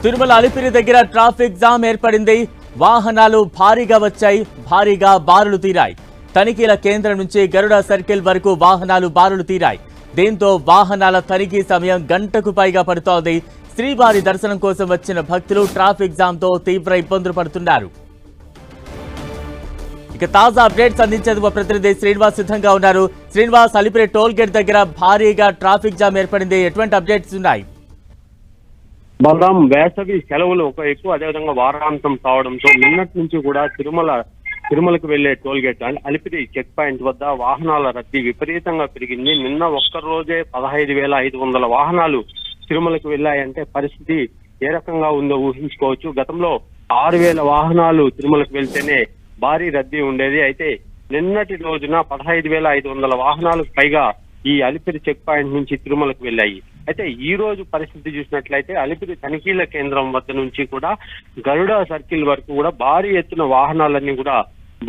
తిరుమల అలిపిరి దగ్గర traffic jam ఏర్పడింది. వాహనాలు భారీగా వచ్చాయి, భారీగా బారులు తీరాయి. తనిఖీల కేంద్రం నుంచి గరుడ సర్కిల్ వరకు వాహనాలు బారులు తీరాయి. దీంతో వాహనాల తనిఖీ సమయం గంటకు పైగా పడుతోంది. శ్రీవారి దర్శనం కోసం వచ్చిన భక్తులు ట్రాఫిక్ జామ్ తో తీవ్ర ఇబ్బందులు పడుతున్నారు. ఇక తాజా అప్డేట్స్ అందించేందుకు ప్రతినిధి శ్రీనివాస్ సిద్ధంగా ఉన్నారు. శ్రీనివాస్, అలిపిరి టోల్ గేట్ దగ్గర భారీగా ట్రాఫిక్ జామ్ ఏర్పడింది. ఎటువంటి అప్డేట్స్ ఉన్నాయి? బలరాం, వేసవి సెలవులు ఒక ఎక్కువ, అదేవిధంగా వారాంతం కావడంతో నిన్నటి నుంచి కూడా తిరుమలకు వెళ్లే toll gate Alipiri check point వద్ద వాహనాల రద్దీ విపరీతంగా పెరిగింది. నిన్న ఒక్కరోజే 15,500 వాహనాలు తిరుమలకు వెళ్లాయంటే పరిస్థితి ఏ రకంగా ఉందో ఊహించుకోవచ్చు. గతంలో 6,000 వాహనాలు తిరుమలకు వెళ్తేనే భారీ రద్దీ ఉండేది. అయితే నిన్నటి రోజున 15,500 వాహనాలకు పైగా ఈ అలిపిరి చెక్ పాయింట్ నుంచి తిరుమలకు వెళ్ళాయి. అయితే ఈ రోజు పరిస్థితి చూసినట్లయితే అలిపిరి తనిఖీల కేంద్రం వద్ద నుంచి కూడా గరుడ సర్కిల్ వరకు కూడా భారీ ఎత్తున వాహనాలన్నీ కూడా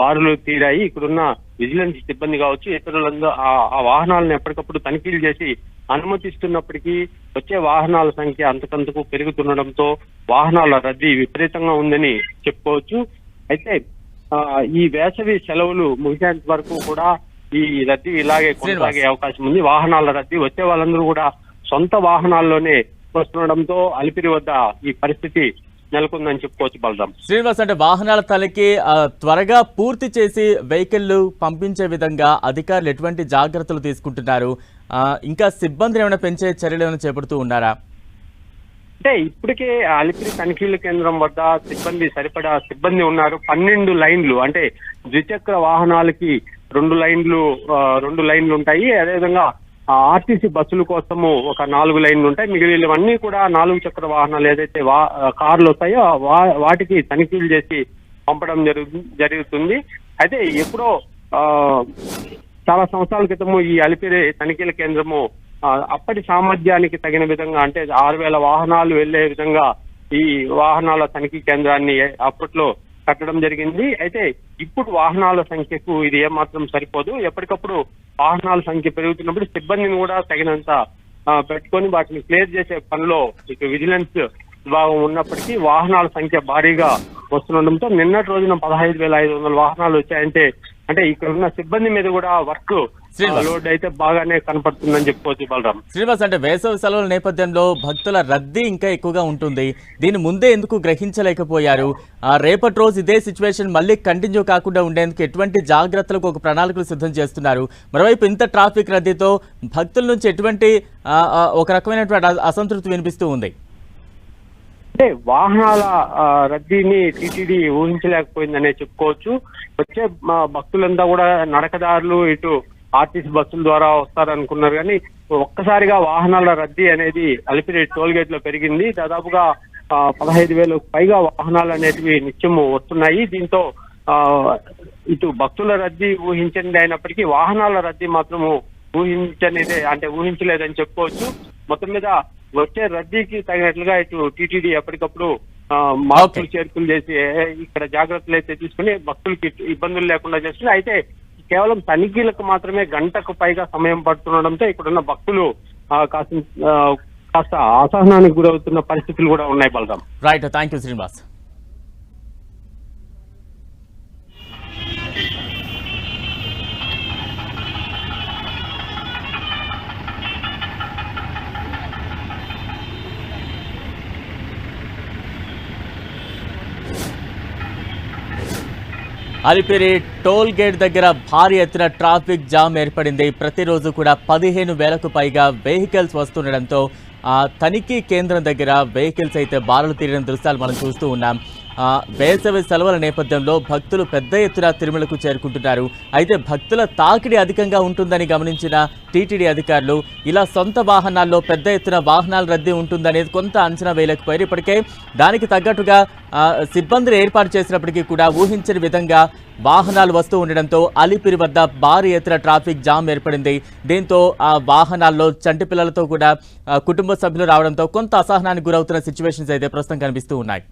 బారులు తీరాయి. ఇక్కడున్న విజిలెన్స్ సిబ్బంది కావచ్చు, ఇతరులందరూ ఆ వాహనాలను ఎప్పటికప్పుడు తనిఖీలు చేసి అనుమతిస్తున్నప్పటికీ వచ్చే వాహనాల సంఖ్య అంతకంతకు పెరుగుతుండడంతో వాహనాల రద్దీ విపరీతంగా ఉందని చెప్పుకోవచ్చు. అయితే ఈ వేసవి సెలవులు ముగిసేంత వరకు కూడా ఈ రద్దీ ఇలాగే కొనసాగే అవకాశం ఉంది. వాహనాల రద్దీ వచ్చే వాళ్ళందరూ కూడా సొంత వాహనాల్లోనే వస్తుండడంతో అలిపిరి వద్ద ఈ పరిస్థితి నెలకొందని చెప్పుకోవచ్చు. బలరాం, శ్రీనివాస్, అంటే వాహనాల తనిఖీ త్వరగా పూర్తి చేసి వెహికల్ పంపించే విధంగా అధికారులు ఎటువంటి జాగ్రత్తలు తీసుకుంటున్నారు? ఇంకా సిబ్బందిని ఏమైనా పెంచే చర్యలు ఏమైనా చేపడుతూ ఉన్నారా? అంటే ఇప్పటికే అలిపిరి తనిఖీల కేంద్రం వద్ద సరిపడా సిబ్బంది ఉన్నారు. 12 లైన్లు, అంటే ద్విచక్ర వాహనాలకి 2 లైన్లు ఉంటాయి. అదేవిధంగా ఆర్టీసీ బస్సుల కోసము ఒక 4 లైన్లు ఉంటాయి. మిగిలినవన్నీ కూడా 4 చక్ర వాహనాలు ఏదైతే కార్లు వస్తాయో వాటికి తనిఖీలు చేసి పంపడం జరుగుతుంది. అయితే ఎప్పుడో చాలా సంవత్సరాల క్రితము ఈ అలిపిరి తనిఖీల కేంద్రము అప్పటి సామర్థ్యానికి తగిన విధంగా, అంటే 6,000 వాహనాలు వెళ్లే విధంగా ఈ వాహనాల తనిఖీ కేంద్రాన్ని అప్పట్లో కట్టడం జరిగింది. అయితే ఇప్పుడు వాహనాల సంఖ్యకు ఇది ఏమాత్రం సరిపోదు. ఎప్పటికప్పుడు వాహనాల సంఖ్య పెరుగుతున్నప్పుడు సిబ్బందిని కూడా తగినంత పెట్టుకొని వాటిని క్లియర్ చేసే పనిలో ఇక విజిలెన్స్ విభాగం ఉన్నప్పటికీ వాహనాల సంఖ్య భారీగా వస్తుండడంతో నిన్నటి రోజున 15,500 వాహనాలు వచ్చాయంటే అంటే ఇక్కడ ఉన్న సిబ్బంది మీద కూడా వర్క్ లోడ్ అయితే బాగానే కనపడుతుందని చెప్పుకోవచ్చు. బలరాం, శ్రీనివాస్, అంటే వేసవి సెలవుల నేపథ్యంలో భక్తుల రద్దీ ఇంకా ఎక్కువగా ఉంటుంది. దీని ముందే ఎందుకు గ్రహించలేకపోయారు? రేపటి రోజు ఇదే సిచ్యువేషన్ మళ్ళీ కంటిన్యూ కాకుండా ఉండేందుకు ఎటువంటి జాగ్రత్తలకు ఒక ప్రణాళికలు సిద్ధం చేస్తున్నారు? మరోవైపు ఇంత ట్రాఫిక్ రద్దీతో భక్తుల నుంచి ఎటువంటి ఒక రకమైనటువంటి అసంతృప్తి వినిపిస్తూ ఉంది. అంటే వాహనాల రద్దీని టీటీడీ ఊహించలేకపోయిందనే చెప్పుకోవచ్చు. వచ్చే భక్తులంతా కూడా నడకదారులు, ఇటు ఆర్టీసీ బస్సుల ద్వారా వస్తారనుకున్నారు. కానీ ఒక్కసారిగా వాహనాల రద్దీ అనేది అలిపిరి టోల్ గేట్ లో పెరిగింది. దాదాపుగా 15,000 పైగా వాహనాలు అనేటివి నిత్యము వస్తున్నాయి. దీంతో ఇటు భక్తుల రద్దీ ఊహించనిది అయినప్పటికీ వాహనాల రద్దీ మాత్రము ఊహించలేదని చెప్పుకోవచ్చు. మొత్తం మీద వచ్చే రద్దీకి తగినట్లుగా ఇటు టీటీడీ ఎప్పటికప్పుడు మార్పులు చేర్పులు చేసి ఇక్కడ జాగ్రత్తలు అయితే తీసుకుని భక్తులకి ఇబ్బందులు లేకుండా చేస్తుంది. అయితే కేవలం తనిఖీలకు మాత్రమే గంటకు పైగా సమయం పడుతుండడంతో ఇక్కడున్న భక్తులు కాస్త అసహనానికి గురవుతున్న పరిస్థితులు కూడా ఉన్నాయి. Balaram, right, thank you Srinivas. Alipiri toll gate దగ్గర భారీ ఎత్తున ట్రాఫిక్ జామ్ ఏర్పడింది. ప్రతిరోజు కూడా 15,000కు పైగా వెహికల్స్ వస్తుండడంతో తనిఖీ కేంద్రం దగ్గర వెహికల్స్ అయితే బారులు తీరిన దృశ్యాలు మనం చూస్తూ ఉన్నాం. వేసవి సెలవుల నేపథ్యంలో భక్తులు పెద్ద ఎత్తున తిరుమలకు చేరుకుంటున్నారు. అయితే భక్తుల తాకిడి అధికంగా ఉంటుందని గమనించిన టీటీడీ అధికారులు ఇలా సొంత వాహనాల్లో పెద్ద ఎత్తున వాహనాల రద్దీ ఉంటుందనేది కొంత అంచనా వేయలేకపోయారు. ఇప్పటికే దానికి తగ్గట్టుగా సిబ్బందిని ఏర్పాటు చేసినప్పటికీ కూడా ఊహించని విధంగా వాహనాలు వస్తూ ఉండడంతో అలిపిరి వద్ద భారీ ఎత్తున ట్రాఫిక్ జామ్ ఏర్పడింది. దీంతో ఆ వాహనాల్లో చంటి పిల్లలతో కూడా కుటుంబ సభ్యులు రావడంతో కొంత అసహనానికి గురవుతున్న సిచ్యువేషన్స్ అయితే ప్రస్తుతం కనిపిస్తూ ఉన్నాయి.